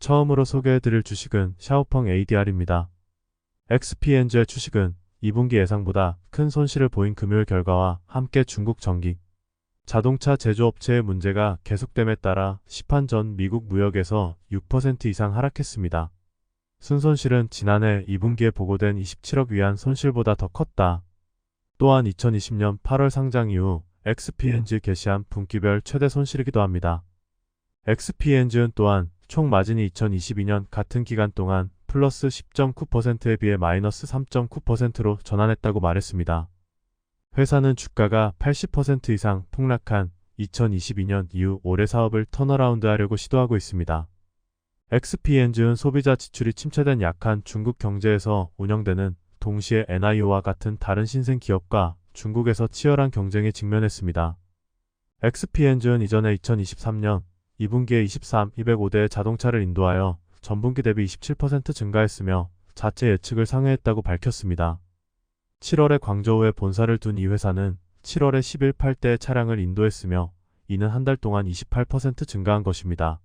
처음으로 소개해드릴 주식은 샤오펑 ADR입니다. XPNG의 주식은 2분기 예상보다 큰 손실을 보인 금요일 결과와 함께 중국 전기, 자동차 제조업체의 문제가 계속됨에 따라 시판 전 미국 무역에서 6% 이상 하락했습니다. 순손실은 지난해 2분기에 보고된 27억 위안 손실보다 더 컸다. 또한 2020년 8월 상장 이후 XPNG 게시한 분기별 최대 손실이기도 합니다. XPNG는 또한 총 마진이 2022년 같은 기간 동안 플러스 10.9%에 비해 마이너스 3.9%로 전환했다고 말했습니다. 회사는 주가가 80% 이상 폭락한 2022년 이후 올해 사업을 턴어라운드하려고 시도하고 있습니다. XPNG는 소비자 지출이 침체된 약한 중국 경제에서 운영되는 동시에 NIO와 같은 다른 신생 기업과 중국에서 치열한 경쟁에 직면했습니다. XPNG는 이전에 2023년 2분기에 205대의 자동차를 인도하여 전분기 대비 27% 증가했으며 자체 예측을 상회했다고 밝혔습니다. 7월에 광저우에 본사를 둔 이 회사는 7월에 8대의 차량을 인도했으며 이는 한 달 동안 28% 증가한 것입니다.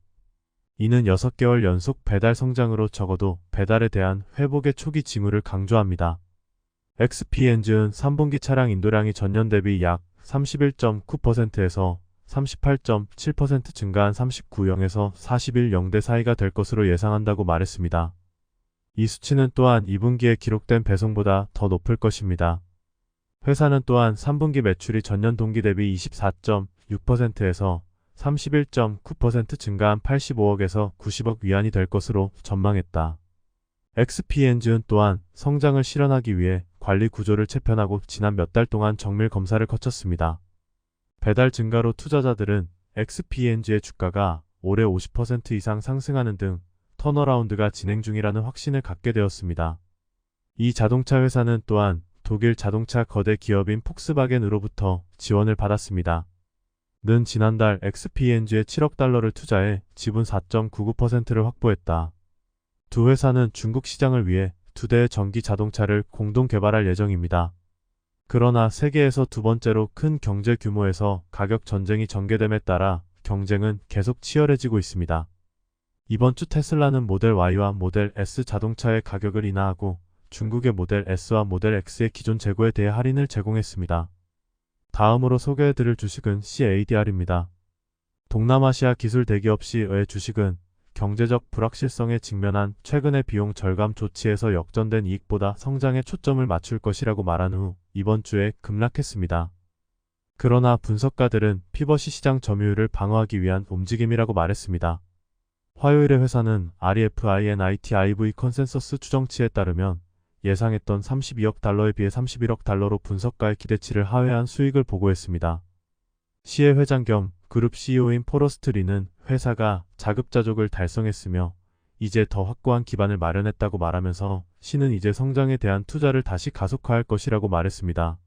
이는 6개월 연속 배달 성장으로 적어도 배달에 대한 회복의 초기 징후를 강조합니다. XPNG는 3분기 차량 인도량이 전년 대비 약 31.9%에서 38.7% 증가한 39영에서 41영대 사이가 될 것으로 예상한다고 말했습니다. 이 수치는 또한 2분기에 기록된 배송보다 더 높을 것입니다. 회사는 또한 3분기 매출이 전년 동기 대비 24.6%에서 31.9% 증가한 85억에서 90억 위안이 될 것으로 전망했다. XPNG는 또한 성장을 실현하기 위해 관리 구조를 재편하고 지난 몇 달 동안 정밀 검사를 거쳤습니다. 배달 증가로 투자자들은 XPNG의 주가가 올해 50% 이상 상승하는 등 턴어라운드가 진행 중이라는 확신을 갖게 되었습니다. 이 자동차 회사는 또한 독일 자동차 거대 기업인 폭스바겐으로부터 지원을 받았습니다. 는 지난달 XPNG에 7억 달러를 투자해 지분 4.99%를 확보했다. 두 회사는 중국 시장을 위해 2대의 전기 자동차를 공동 개발할 예정입니다. 그러나 세계에서 두 번째로 큰 경제 규모에서 가격 전쟁이 전개됨에 따라 경쟁은 계속 치열해지고 있습니다. 이번 주 테슬라는 모델 Y와 모델 S 자동차의 가격을 인하하고 중국의 모델 S와 모델 X의 기존 재고에 대해 할인을 제공했습니다. 다음으로 소개해드릴 주식은 CADR입니다. 동남아시아 기술 대기업 C의 주식은 경제적 불확실성에 직면한 최근의 비용 절감 조치에서 역전된 이익보다 성장에 초점을 맞출 것이라고 말한 후 이번 주에 급락했습니다. 그러나 분석가들은 피벗이 시장 점유율을 방어하기 위한 움직임이라고 말했습니다. 화요일에 회사는 REFINITIV 컨센서스 추정치에 따르면 예상했던 32억 달러에 비해 31억 달러로 분석가의 기대치를 하회한 수익을 보고했습니다. 시의 회장 겸 그룹 CEO인 포러스트 리는 회사가 자급자족을 달성했으며 이제 더 확고한 기반을 마련했다고 말하면서 시는 이제 성장에 대한 투자를 다시 가속화할 것이라고 말했습니다.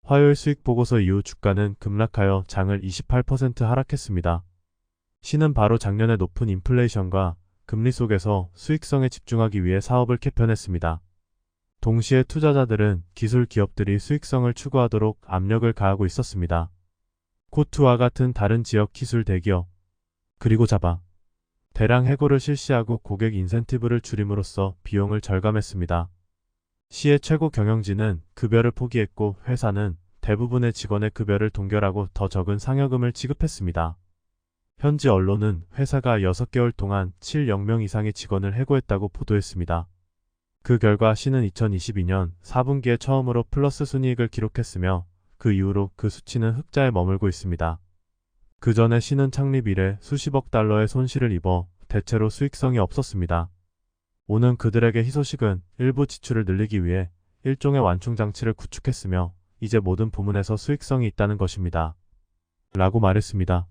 화요일 수익 보고서 이후 주가는 급락하여 장을 28% 하락했습니다. 시는 바로 작년의 높은 인플레이션과 금리 속에서 수익성에 집중하기 위해 사업을 개편했습니다. 동시에 투자자들은 기술 기업들이 수익성을 추구하도록 압력을 가하고 있었습니다. 코트와 같은 다른 지역 기술 대기업, 그리고 자바, 대량 해고를 실시하고 고객 인센티브를 줄임으로써 비용을 절감했습니다. 시의 최고 경영진은 급여를 포기했고 회사는 대부분의 직원의 급여를 동결하고 더 적은 상여금을 지급했습니다. 현지 언론은 회사가 6개월 동안 7명 이상의 직원을 해고했다고 보도했습니다. 그 결과 시는 2022년 4분기에 처음으로 플러스 순이익을 기록했으며 그 이후로 그 수치는 흑자에 머물고 있습니다. 그 전에 시는 창립 이래 수십억 달러의 손실을 입어 대체로 수익성이 없었습니다. 오는 그들에게 희소식은 일부 지출을 늘리기 위해 일종의 완충 장치를 구축했으며 이제 모든 부문에서 수익성이 있다는 것입니다. 라고 말했습니다.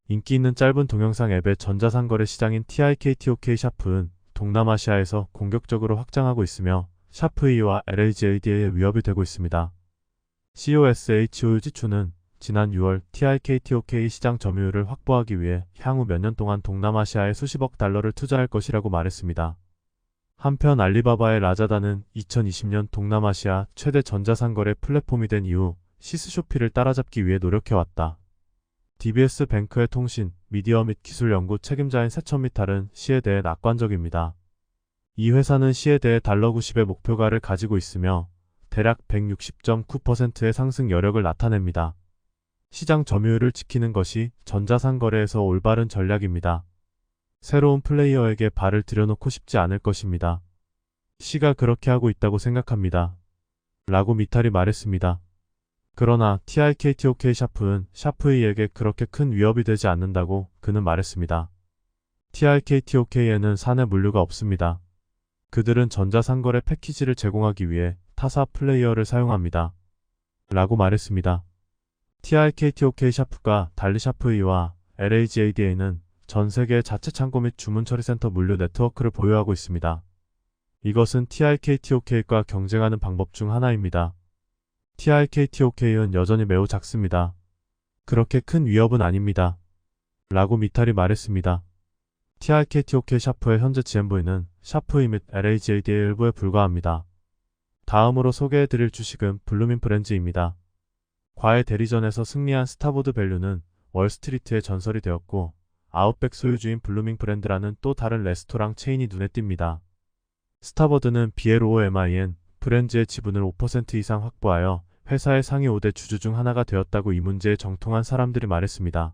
인기 있는 짧은 동영상 앱의 전자상거래 시장인 TIKTOK 샤프는 동남아시아에서 공격적으로 확장하고 있으며 샤프E와 LAGADA의 위협이 되고 있습니다. COSHOU지추는 지난 6월 TIKTOK 시장 점유율을 확보하기 위해 향후 몇 년 동안 동남아시아에 수십억 달러를 투자할 것이라고 말했습니다. 한편 알리바바의 라자다는 2020년 동남아시아 최대 전자상거래 플랫폼이 된 이후 시스쇼피를 따라잡기 위해 노력해왔다. DBS 뱅크의 통신, 미디어 및 기술 연구 책임자인 세천미탈은 시에 대해 낙관적입니다. 이 회사는 시에 대해 달러 90의 목표가를 가지고 있으며 대략 160.9%의 상승 여력을 나타냅니다. 시장 점유율을 지키는 것이 전자상 거래에서 올바른 전략입니다. 새로운 플레이어에게 발을 들여놓고 싶지 않을 것입니다. 시가 그렇게 하고 있다고 생각합니다. 라고 미탈이 말했습니다. 그러나 TIKTOK 샤프는 샤프이에게 그렇게 큰 위협이 되지 않는다고 그는 말했습니다. TIKTOK에는 사내 물류가 없습니다. 그들은 전자상거래 패키지를 제공하기 위해 타사 플레이어를 사용합니다. 라고 말했습니다. TIKTOK 샤프가 달리 샤프이와 LAGADA는 전 세계 자체 창고 및 주문 처리센터 물류 네트워크를 보유하고 있습니다. 이것은 TIKTOK과 경쟁하는 방법 중 하나입니다. TIKTOK는 여전히 매우 작습니다. 그렇게 큰 위협은 아닙니다. 라고 미탈이 말했습니다. TIKTOK 샤프의 현재 GMV는 샤프이 및 LAGAD의 일부에 불과합니다. 다음으로 소개해드릴 주식은 블루민 브랜즈입니다. 과외 대리전에서 승리한 스타보드 밸류는 월스트리트의 전설이 되었고 아웃백 소유주인 블루밍 브랜드라는 또 다른 레스토랑 체인이 눈에 띕니다. 스타버드는 BLOMIN 브랜즈의 지분을 5% 이상 확보하여 회사의 상위 5대 주주 중 하나가 되었다고 이 문제에 정통한 사람들이 말했습니다.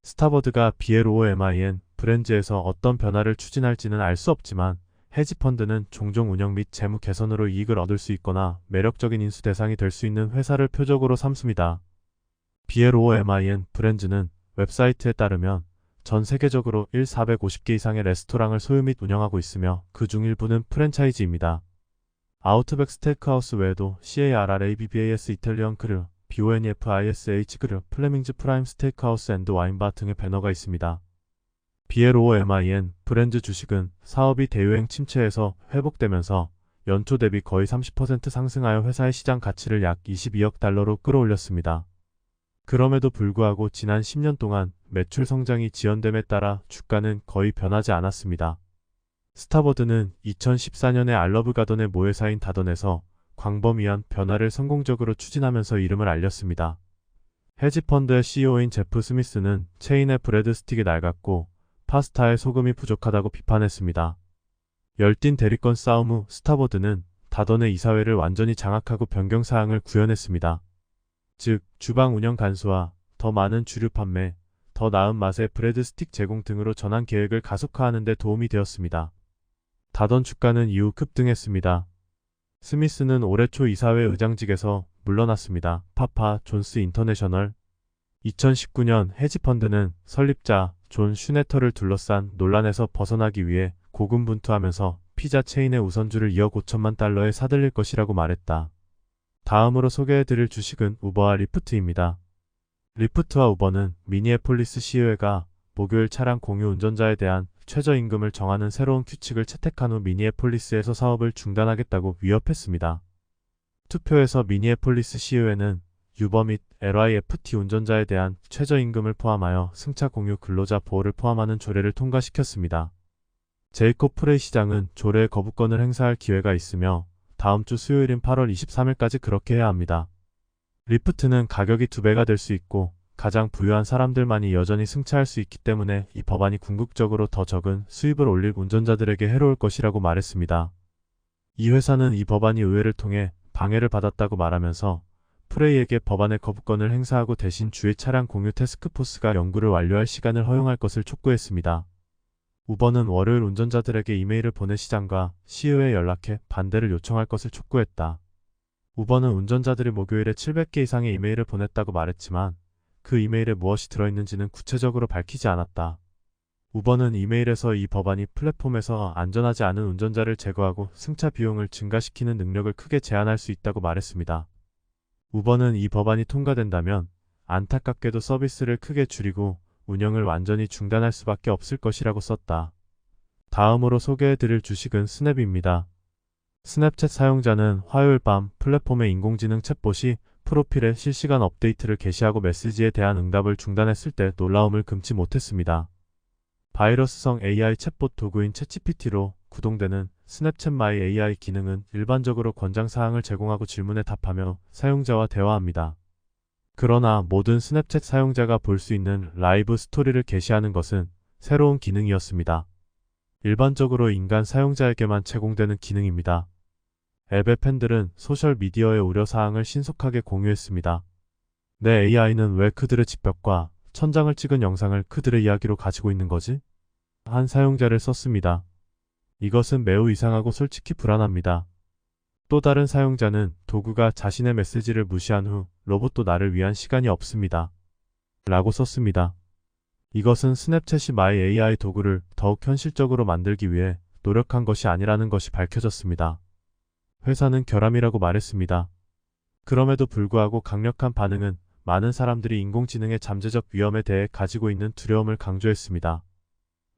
스타버드가 BLOMIN 브랜즈에서 어떤 변화를 추진할지는 알 수 없지만 헤지펀드는 종종 운영 및 재무 개선으로 이익을 얻을 수 있거나 매력적인 인수 대상이 될 수 있는 회사를 표적으로 삼습니다. BLOMIN 브랜즈는 웹사이트에 따르면 전 세계적으로 450개 이상의 레스토랑을 소유 및 운영하고 있으며 그 중 일부는 프랜차이즈입니다. 아우트백 스테이크하우스 외에도 CARRABBAS 이탈리언 그릴, BONEFISH 그릴, 플레밍즈 프라임 스테이크하우스 앤드 와인바 등의 배너가 있습니다. BLOMIN 브랜드 주식은 사업이 대유행 침체에서 회복되면서 연초 대비 거의 30% 상승하여 회사의 시장 가치를 약 22억 달러로 끌어올렸습니다. 그럼에도 불구하고 지난 10년 동안 매출 성장이 지연됨에 따라 주가는 거의 변하지 않았습니다. 스타버드는 2014년에 알러브 가던의 모회사인 다던에서 광범위한 변화를 성공적으로 추진하면서 이름을 알렸습니다. 헤지펀드의 CEO인 제프 스미스는 체인의 브레드 스틱이 낡았고 파스타에 소금이 부족하다고 비판했습니다. 열띤 대리권 싸움 후 스타버드는 다던의 이사회를 완전히 장악하고 변경사항을 구현했습니다. 즉, 주방 운영 간소화, 더 많은 주류 판매, 더 나은 맛의 브레드 스틱 제공 등으로 전환 계획을 가속화하는 데 도움이 되었습니다. 다던 주가는 이후 급등했습니다. 스미스는 올해 초 이사회 의장직에서 물러났습니다. 파파 존스 인터내셔널 2019년 헤지펀드는 설립자 존 슈네터를 둘러싼 논란에서 벗어나기 위해 고군분투하면서 피자 체인의 우선주를 2억 5천만 달러에 사들일 것이라고 말했다. 다음으로 소개해드릴 주식은 우버와 리프트입니다. 리프트와 우버는 미니애폴리스 시의회가 목요일 차량 공유 운전자에 대한 최저임금을 정하는 새로운 규칙을 채택한 후 미니애폴리스에서 사업을 중단하겠다고 위협했습니다. 투표에서 미니애폴리스 시의회는 유버 및 LYFT 운전자에 대한 최저임금을 포함하여 승차 공유 근로자 보호를 포함하는 조례를 통과시켰습니다. 제이콥 프레이 시장은 조례 거부권을 행사할 기회가 있으며 다음 주 수요일인 8월 23일까지 그렇게 해야 합니다. 리프트는 가격이 2배가 될 수 있고 가장 부유한 사람들만이 여전히 승차할 수 있기 때문에 이 법안이 궁극적으로 더 적은 수입을 올릴 운전자들에게 해로울 것이라고 말했습니다. 이 회사는 이 법안이 의회를 통해 방해를 받았다고 말하면서 프레이에게 법안의 거부권을 행사하고 대신 주의 차량 공유 태스크포스가 연구를 완료할 시간을 허용할 것을 촉구했습니다. 우버는 월요일 운전자들에게 이메일을 보내 시장과 시의회에 연락해 반대를 요청할 것을 촉구했다. 우버는 운전자들이 목요일에 700개 이상의 이메일을 보냈다고 말했지만 그 이메일에 무엇이 들어있는지는 구체적으로 밝히지 않았다. 우버는 이메일에서 이 법안이 플랫폼에서 안전하지 않은 운전자를 제거하고 승차 비용을 증가시키는 능력을 크게 제한할 수 있다고 말했습니다. 우버는 이 법안이 통과된다면 안타깝게도 서비스를 크게 줄이고 운영을 완전히 중단할 수밖에 없을 것이라고 썼다. 다음으로 소개해드릴 주식은 스냅입니다. 스냅챗 사용자는 화요일 밤 플랫폼의 인공지능 챗봇이 프로필에 실시간 업데이트를 게시하고 메시지에 대한 응답을 중단했을 때 놀라움을 금치 못했습니다. 바이러스성 AI 챗봇 도구인 챗GPT로 구동되는 스냅챗 마이 AI 기능은 일반적으로 권장사항을 제공하고 질문에 답하며 사용자와 대화합니다. 그러나 모든 스냅챗 사용자가 볼 수 있는 라이브 스토리를 게시하는 것은 새로운 기능이었습니다. 일반적으로 인간 사용자에게만 제공되는 기능입니다. 앱의 팬들은 소셜미디어의 우려사항을 신속하게 공유했습니다. 내 AI는 왜 그들의 집벽과 천장을 찍은 영상을 그들의 이야기로 가지고 있는 거지? 한 사용자를 썼습니다. 이것은 매우 이상하고 솔직히 불안합니다. 또 다른 사용자는 도구가 자신의 메시지를 무시한 후 로봇도 나를 위한 시간이 없습니다. 라고 썼습니다. 이것은 스냅챗이 마이 AI 도구를 더욱 현실적으로 만들기 위해 노력한 것이 아니라는 것이 밝혀졌습니다. 회사는 결함이라고 말했습니다. 그럼에도 불구하고 강력한 반응은 많은 사람들이 인공지능의 잠재적 위험에 대해 가지고 있는 두려움을 강조했습니다.